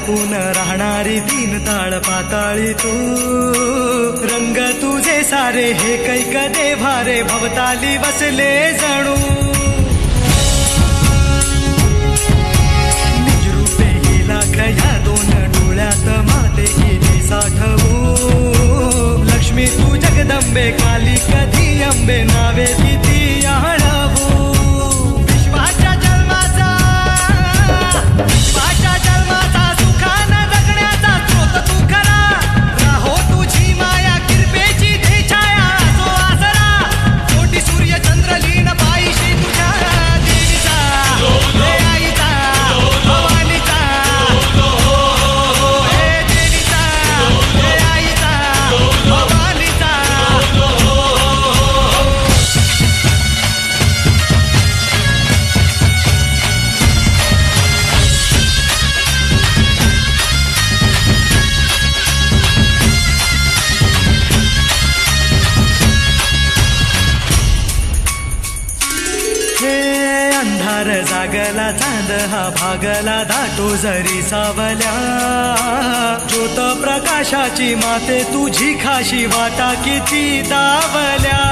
लपून राहणारी तीन ताळ पाताळी तू, रंग तुझे सारे हे कैक देभारे भवताली बसले जणू, निजरूपे ही लाख या दोन डोळ्यात माते गेली साठवू, लक्ष्मी तू जगदंबे काली कधी अंबे नावे किती आळवू, विश्वाच्या जन्माचा सुखान जगण्याचा स्रोत तू खरा, राहो तुझी माया किरपेची दे छाया असो आसरा, कोटी सूर्य चंद्र लीन पायीशी तुझ्या देवीचा हे आईचा भवानीचा, हे देवीचा हे आईचा भवानीचा. हे अंधार जागला चांद हा भागला दाटो जरी सावल्या, ज्योत प्रकाशाची माते तुझी खाशी वाटा किती दावल्या.